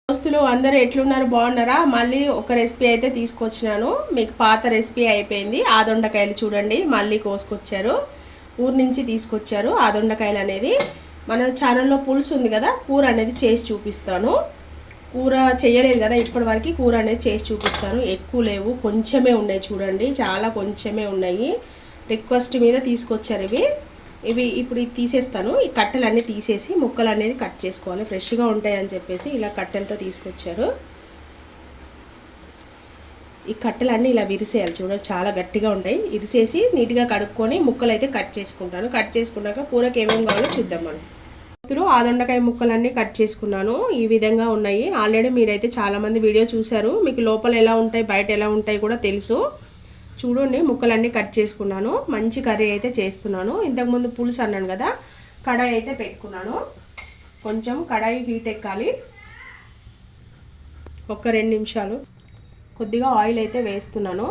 దోస్తులు అందరూ ఎట్లున్నారు, బాగున్నారా? మళ్ళీ ఒక రెసిపీ అయితే తీసుకొచ్చినాను. మీకు పాత రెసిపీ అయిపోయింది. ఆదొండకాయలు చూడండి, మళ్ళీ కోసుకొచ్చారు, ఊరు నుంచి తీసుకొచ్చారు. ఆదొండకాయలు అనేది మన ఛానల్లో పులుసు ఉంది కదా, కూర అనేది చేసి చూపిస్తాను. కూర చేయలేదు కదా ఇప్పటివరకు, కూర అనేది చేసి చూపిస్తాను. ఎక్కువ లేవు, కొంచెమే ఉన్నాయి చూడండి, చాలా కొంచెమే ఉన్నాయి. రిక్వెస్ట్ మీద తీసుకొచ్చారు ఇవి ఇప్పుడు తీసేస్తాను. ఈ కట్టెలన్నీ తీసేసి ముక్కలు అనేది కట్ చేసుకోవాలి, ఫ్రెష్గా ఉంటాయని చెప్పేసి ఇలా కట్టెలతో తీసుకొచ్చారు. ఈ కట్టెలన్నీ ఇలా విరిసేయాలి చూడండి, చాలా గట్టిగా ఉంటాయి. ఇరిసేసి నీట్గా కడుక్కొని ముక్కలు అయితే కట్ చేసుకుంటాను. కట్ చేసుకున్నాక కూరకి ఏమేమి కావాలో చూద్దాం మనం. ఆదొండకాయ ముక్కలన్నీ కట్ చేసుకున్నాను. ఈ విధంగా ఉన్నాయి. ఆల్రెడీ మీరైతే చాలామంది వీడియో చూశారు, మీకు లోపల ఎలా ఉంటాయి బయట ఎలా ఉంటాయి కూడా తెలుసు. చూడండి, ముక్కలన్నీ కట్ చేసుకున్నాను. మంచి కర్రీ అయితే చేస్తున్నాను. ఇంతకుముందు పులుసు అన్నాను కదా, కడాయి అయితే పెట్టుకున్నాను. కొంచెం కడాయి హీట్ ఎక్కాలి. ఒక 2 నిమిషాలు కొద్దిగా ఆయిల్ అయితే వేస్తున్నాను.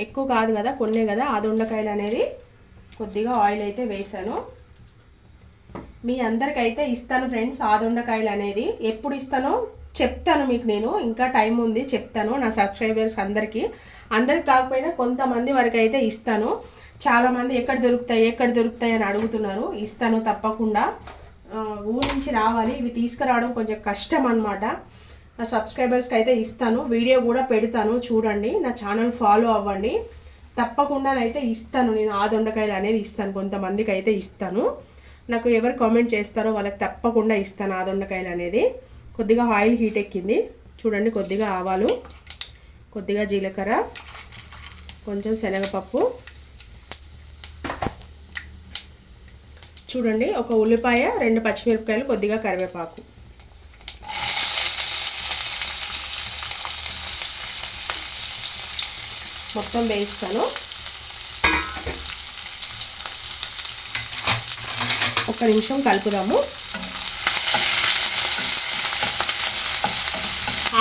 ఎక్కువ కాదు కదా, కొన్నే కదా ఆదొండకాయలు అనేది. కొద్దిగా ఆయిల్ అయితే వేసాను. మీ అందరికైతే ఇస్తాను ఫ్రెండ్స్. ఆదొండకాయలు అనేది ఎప్పుడు ఇస్తానో చెప్తాను మీకు, నేను ఇంకా టైం ఉంది చెప్తాను. నా సబ్స్క్రైబర్స్ అందరికీ కాకపోయినా కొంతమంది వరకు అయితే ఇస్తాను. చాలామంది ఎక్కడ దొరుకుతాయి అని అడుగుతున్నారు. ఇస్తాను తప్పకుండా. ఊరి నుంచి రావాలి, ఇవి తీసుకురావడం కొంచెం కష్టం అన్నమాట. నా సబ్స్క్రైబర్స్కి అయితే ఇస్తాను, వీడియో కూడా పెడతాను చూడండి. నా ఛానల్ ఫాలో అవ్వండి. తప్పకుండానైతే ఇస్తాను నేను. ఆదొండకాయలు అనేది ఇస్తాను, కొంతమందికి అయితే ఇస్తాను. నాకు ఎవరు కామెంట్ చేస్తారో వాళ్ళకి తప్పకుండా ఇస్తాను ఆదొండకాయలు అనేది. కొద్దిగా ఆయిల్ హీట్ ఎక్కింది చూడండి. కొద్దిగా ఆవాలు, కొద్దిగా జీలకర్ర, కొంచెం శనగపప్పు చూడండి, ఒక ఉల్లిపాయ, 2 పచ్చిమిరపకాయలు, కొద్దిగా కరివేపాకు. మొత్తం వేస్తాను. ఒక నిమిషం కలుపుదాము.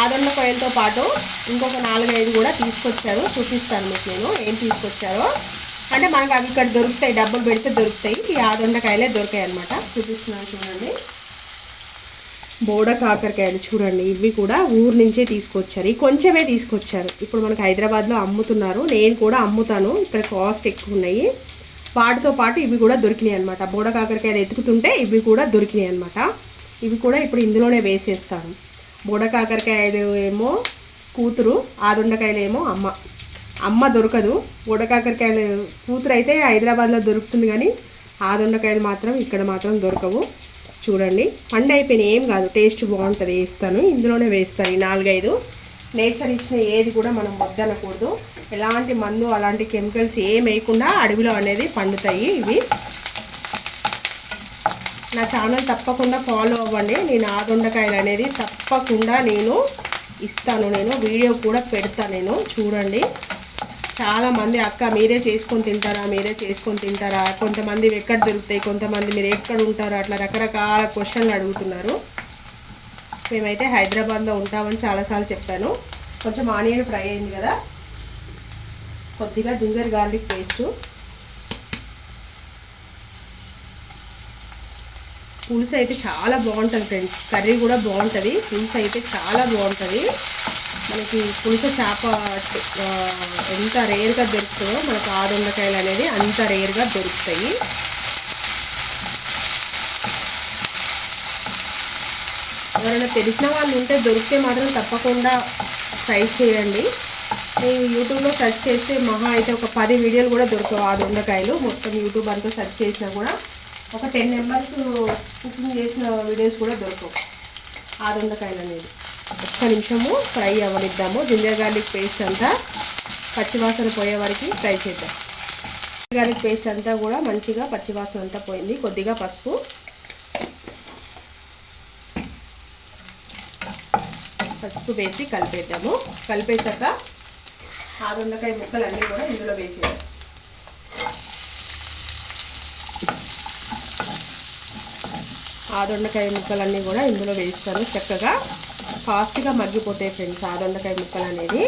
ఆదొండకాయలతో పాటు ఇంకొక 4-5 కూడా తీసుకొచ్చారు, చూపిస్తాను మీకు నేను ఏం తీసుకొచ్చారో. అంటే మనకు అవి ఇక్కడ దొరుకుతాయి, డబ్బులు పెడితే దొరుకుతాయి. ఈ ఆదొండకాయలే దొరికాయి అన్నమాట. చూపిస్తున్నాను చూడండి. బోడ కాకరకాయలు చూడండి, ఇవి కూడా ఊరు నుంచే తీసుకొచ్చారు. కొంచెమే తీసుకొచ్చారు. ఇప్పుడు మనకు హైదరాబాద్లో అమ్ముతున్నారు, నేను కూడా అమ్ముతాను. ఇక్కడ కాస్ట్ ఎక్కువ ఉన్నాయి. వాటితో పాటు ఇవి కూడా దొరికినాయి అనమాట. బోడ కాకరకాయలు ఎతుకుతుంటే ఇవి కూడా దొరికినాయి అనమాట. ఇవి కూడా ఇప్పుడు ఇందులోనే వేసేస్తాను. బోడ కాకరకాయలు ఏమో కూతురు, ఆదొండకాయలు ఏమో అమ్మ దొరకదు. బోడ కాకరకాయలు కూతురు అయితే హైదరాబాద్లో దొరుకుతుంది, కానీ ఆదొండకాయలు మాత్రం ఇక్కడ మాత్రం దొరకవు. చూడండి, పండు అయిపోయినాయి, ఏం కాదు, టేస్ట్ బాగుంటుంది. వేస్తాను, ఇందులోనే వేస్తాను. ఈ 4-5 నేచర్ ఇచ్చిన ఏది కూడా మనం వద్దనకూడదు. ఎలాంటి మందు అలాంటి కెమికల్స్ ఏం వేయకుండా అడవిలో అనేది పండుతాయి ఇవి. నా ఛానల్ తప్పకుండా ఫాలో అవ్వండి. నేను ఆదొండకాయలు అనేది తప్పకుండా నేను ఇస్తాను, నేను వీడియో కూడా పెడతాను నేను. చూడండి, చాలామంది అక్క మీరే చేసుకొని తింటారా, కొంతమంది ఎక్కడ దొరుకుతాయి, కొంతమంది మీరు ఎక్కడ ఉంటారు, అట్లా రకరకాల క్వశ్చన్లు అడుగుతున్నారు. మేమైతే హైదరాబాద్లో ఉంటామని చాలాసార్లు చెప్పాను. కొంచెం ఆనియన్ ఫ్రై అయింది కదా, కొద్దిగా జింజర్ గార్లిక్ పేస్టు. పులుసు అయితే చాలా బాగుంటుంది ఫ్రెండ్స్, కర్రీ కూడా బాగుంటుంది. పులుసు అయితే చాలా బాగుంటుంది. మనకి పులుసు చేప ఎంత రేర్గా దొరుకుతుందో మనకు ఆదొండకాయలు అనేది అంత రేర్గా దొరుకుతాయి. ఎవరైనా తెలిసిన వాళ్ళు ఉంటే దొరికితే మాత్రం తప్పకుండా ట్రై చేయండి. నేను యూట్యూబ్లో సెర్చ్ చేస్తే మహా అయితే ఒక 10 వీడియోలు కూడా దొరకవు ఆదొండకాయలు. మొత్తం యూట్యూబ్ అంతా సెర్చ్ చేసినా కూడా ఒక 10 మెంబర్స్ కుకింగ్ చేసిన వీడియోస్ కూడా దొరకవు ఆదొండకాయలు అనేది. ఒక్క నిమిషము ఫ్రై అవ్వనిద్దాము. జింజర్ గార్లిక్ పేస్ట్ అంతా పచ్చివాసన పోయే వరకు ఫ్రై చేద్దాం. జింజర్ గార్లిక్ పేస్ట్ అంతా కూడా మంచిగా పచ్చివాసన అంతా పోయింది. కొద్దిగా పసుపు, వేసి కలిపేద్దాము. కలిపేసాక ఆదొండకాయ ముక్కలన్నీ కూడా ఇందులో వేసేద్దాం. ఆదొండకాయ ముక్కలన్నీ కూడా ఇందులో వేస్తాను. చక్కగా ఫాస్ట్గా మగ్గిపోతాయి ఫ్రెండ్స్. ఆదొండకాయ ముక్కలు అనేది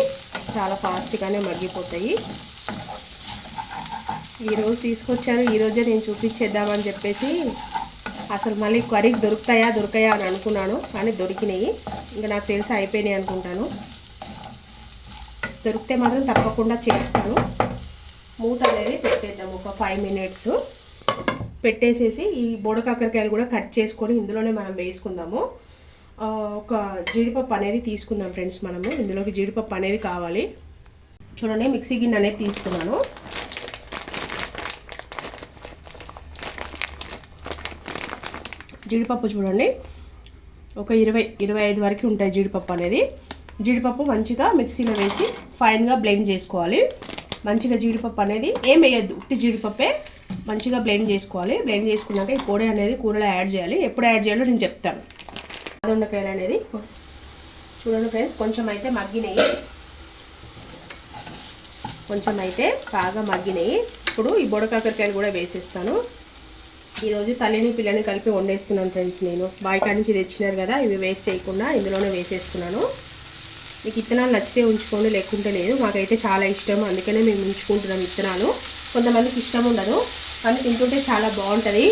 చాలా ఫాస్ట్గానే మగ్గిపోతాయి. ఈరోజు తీసుకొచ్చారు, ఈరోజే నేను చూపించేద్దామని చెప్పేసి అసలు మళ్ళీ కర్రీకి దొరుకుతాయా అని అనుకున్నాను, కానీ దొరికినాయి. ఇంకా నాకు తెలిసి అయిపోయినాయి అనుకుంటాను. దొరికితే మాత్రం తప్పకుండా చేస్తాను. మూత అనేది పెట్టేద్దాము ఒక 5 minutes. పెట్టేసేసి ఈ బోడకాకరకాయలు కూడా కట్ చేసుకొని ఇందులోనే మనం వేసుకుందాము. ఒక జీడిపప్పు అనేది తీసుకుందాం ఫ్రెండ్స్. మనము ఇందులోకి జీడిపప్పు అనేది కావాలి. చూడండి, మిక్సీ గిన్నె అనేది తీసుకున్నాను. జీడిపప్పు చూడండి, ఒక 20-25 వరకు ఉంటాయి జీడిపప్పు అనేది. జీడిపప్పు మంచిగా మిక్సీలో వేసి ఫైన్గా బ్లెండ్ చేసుకోవాలి. మంచిగా జీడిపప్పు అనేది ఏం వేయద్దు, ఉట్టి జీడిపప్పే మంచిగా బ్లెండ్ చేసుకోవాలి. బ్లెండ్ చేసుకున్నాక ఈ పొడి అనేది కూరలో యాడ్ చేయాలి. ఎప్పుడు యాడ్ చేయాలో నేను చెప్తాను. దొండకాయలు అనేది చూడండి ఫ్రెండ్స్, కొంచెం అయితే మగ్గినాయి, కొంచెం అయితే బాగా మగ్గినాయి. ఇప్పుడు ఈ బొడకాకరకాయలు కూడా వేసేస్తాను. ఈరోజు తల్లిని పిల్లని కలిపి వండేస్తున్నాను ఫ్రెండ్స్. నేను బాయికాడ నుంచి తెచ్చినారు కదా, ఇవి వేస్ట్ చేయకుండా ఇందులోనే వేసేస్తున్నాను. మీకు విత్తనాలు నచ్చితే ఉంచుకోండి, లేకుంటే లేదు. మాకైతే చాలా ఇష్టం, అందుకనే మేము ఉంచుకుంటున్నాం విత్తనాలు. కొంతమందికి ఇష్టం ఉండదు, కానీ తింటుంటే చాలా బాగుంటుంది.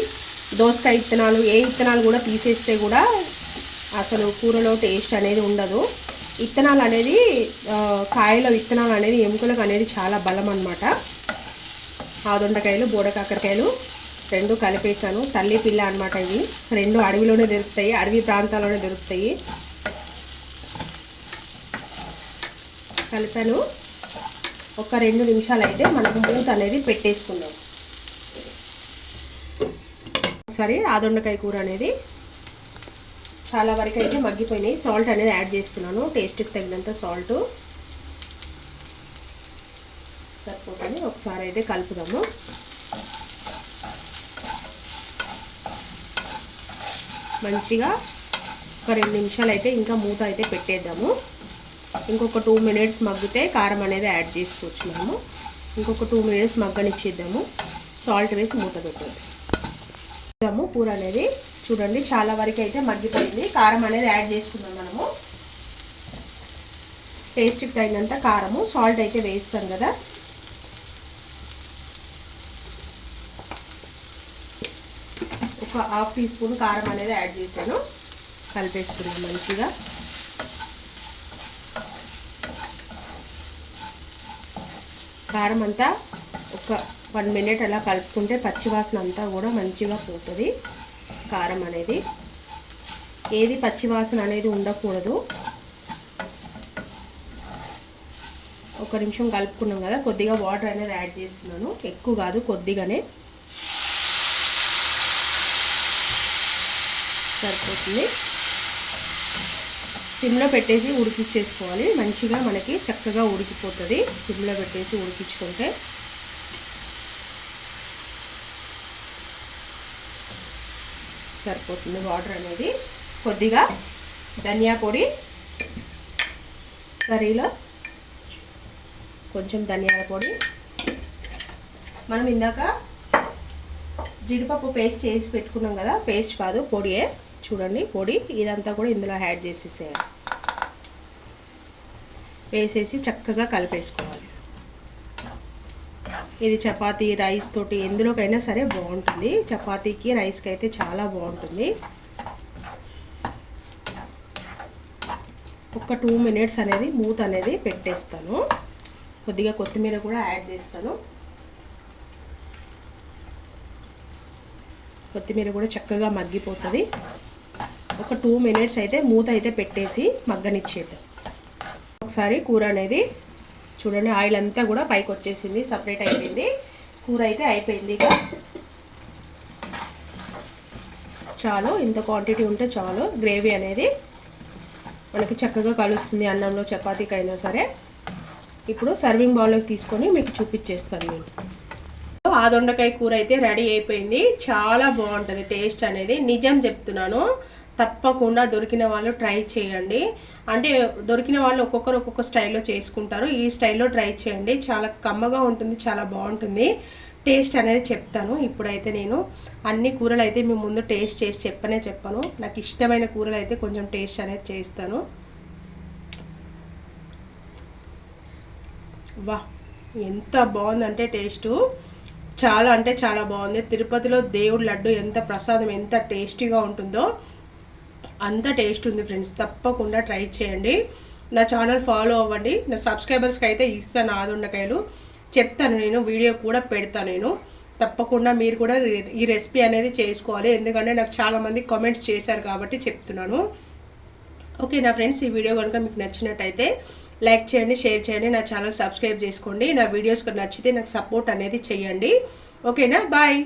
దోసకాయ విత్తనాలు, ఏ విత్తనాలు కూడా తీసేస్తే కూడా అసలు కూరలో టేస్ట్ అనేది ఉండదు. విత్తనాలు అనేది కాయల విత్తనాలు అనేది ఎముకలకు అనేది చాలా బలం అన్నమాట. ఆదొండకాయలు, బోడకాకరకాయలు రెండు కలిపేసాను. తల్లి పిల్ల అనమాట. ఇవి రెండు అడవిలోనే దొరుకుతాయి, అడవి ప్రాంతాల్లోనే దొరుకుతాయి. కలిపాను. ఒక 2 నిమిషాలు అయితే మనకు మూత అనేది పెట్టేసుకుందాం. ఒకసారి ఆదొండకాయ కూర అనేది చాలా వరకు అయితే మగ్గిపోయినాయి. సాల్ట్ అనేది యాడ్ చేస్తున్నాను, టేస్ట్కి తగినంత సాల్ట్ సరిపోతుంది. ఒకసారి అయితే కలుపుదాము. మంచిగా ఒక 2 నిమిషాలు అయితే ఇంకా మూత అయితే పెట్టేద్దాము. ఇంకొక 2 minutes మగ్గితే కారం అనేది యాడ్ చేసుకోవచ్చు మనము. ఇంకొక 2 minutes మగ్గనిచ్చేద్దాము. సాల్ట్ వేసి మూత పెట్టేద్దాము. కూర అనేది చూడండి చాలా వరకు అయితే మగ్గిపోయింది. కారం అనేది యాడ్ చేసుకుందాం మనము. టేస్ట్కి తగినంత కారము, సాల్ట్ అయితే వేస్తాం కదా. ఒక 1/2 teaspoon కారం అనేది యాడ్ చేశాను. కలిపేసుకుందాం మంచిగా. కారం అంతా ఒక 1 minute అలా కలుపుకుంటే పచ్చివాసన అంతా కూడా మంచిగా పోతుంది. కారం అనేది ఏది పచ్చివాసన అనేది ఉండకూడదు. ఒక నిమిషం కలుపుకున్నాం కదా, కొద్దిగా వాటర్ అనేది యాడ్ చేస్తున్నాను. ఎక్కువ కాదు, కొద్దిగానే సరిపోతుంది. సిమ్లో పెట్టేసి ఉడికించేసుకోవాలి. మంచిగా మనకి చక్కగా ఉడికిపోతుంది సిమ్లో పెట్టేసి ఉడికించుకుంటే. సరిపోతుంది వాటర్ అనేది. కొద్దిగా ధనియా పొడి, కర్రీలో కొంచెం ధనియాల పొడి. మనం ఇందాక జీడిపప్పు పేస్ట్ చేసి పెట్టుకున్నాం కదా, పేస్ట్ కాదు పొడియే. చూడండి పొడి, ఇదంతా కూడా ఇందులో యాడ్ చేసేసేయాలి. వేసేసి చక్కగా కలిపేసుకోవాలి. ఇది చపాతీ, రైస్ తోటి ఎందులోకైనా సరే బాగుంటుంది. చపాతీకి, రైస్కి అయితే చాలా బాగుంటుంది. ఒక 2 minutes అనేది మూత అనేది పెట్టేస్తాను. కొద్దిగా కొత్తిమీర కూడా యాడ్ చేస్తాను. కొత్తిమీర కూడా చక్కగా మగ్గిపోతుంది. ఒక 2 minutes అయితే మూత అయితే పెట్టేసి మగ్గనిచ్చేద్దాం. ఒకసారి కూర అనేది చూడండి, ఆయిల్ అంతా కూడా పైకి వచ్చేసింది, సపరేట్ అయిపోయింది. కూర అయితే అయిపోయింది. ఇక చాలు, ఇంత క్వాంటిటీ ఉంటే చాలు. గ్రేవీ అనేది మనకి చక్కగా కలుస్తుంది అన్నంలో, చపాతీకైనా సరే. ఇప్పుడు సర్వింగ్ బౌల్లోకి తీసుకొని మీకు చూపించేస్తాను నేను. ఆదొండకాయ కూర అయితే రెడీ అయిపోయింది. చాలా బాగుంటుంది టేస్ట్ అనేది, నిజం చెప్తున్నాను. తప్పకుండా దొరికిన వాళ్ళు ట్రై చేయండి. అంటే దొరికిన వాళ్ళు ఒక్కొక్కరు ఒక్కొక్క స్టైల్లో చేసుకుంటారు. ఈ స్టైల్లో ట్రై చేయండి, చాలా కమ్మగా ఉంటుంది, చాలా బాగుంటుంది. టేస్ట్ అనేది చెప్తాను. ఇప్పుడైతే నేను అన్ని కూరలు అయితే మీ ముందు టేస్ట్ చేసి చెప్పను. నాకు ఇష్టమైన కూరలు అయితే కొంచెం టేస్ట్ అనేది చేస్తాను. వా, ఎంత బాగుందంటే టేస్టు చాలా అంటే చాలా బాగుంది. తిరుపతిలో దేవుడి లడ్డు ఎంత ప్రసాదం ఎంత టేస్టీగా ఉంటుందో అంత టేస్ట్ ఉంది ఫ్రెండ్స్. తప్పకుండా ట్రై చేయండి. నా ఛానల్ ఫాలో అవ్వండి. నా సబ్స్క్రైబర్స్కి అయితే ఇస్తాను ఆదుండకాయలు, చెప్తాను నేను, వీడియో కూడా పెడతాను నేను. తప్పకుండా మీరు కూడా ఈ రెసిపీ అనేది చేసుకోవాలి, ఎందుకంటే నాకు చాలామంది కామెంట్స్ చేశారు కాబట్టి చెప్తున్నాను. ఓకే నా ఫ్రెండ్స్, ఈ వీడియో కనుక మీకు నచ్చినట్టయితే లైక్ చేయండి, షేర్ చేయండి, నా ఛానల్ సబ్స్క్రైబ్ చేసుకోండి. నా వీడియోస్ నచ్చితే నాకు సపోర్ట్ అనేది చేయండి. ఓకేనా, బాయ్.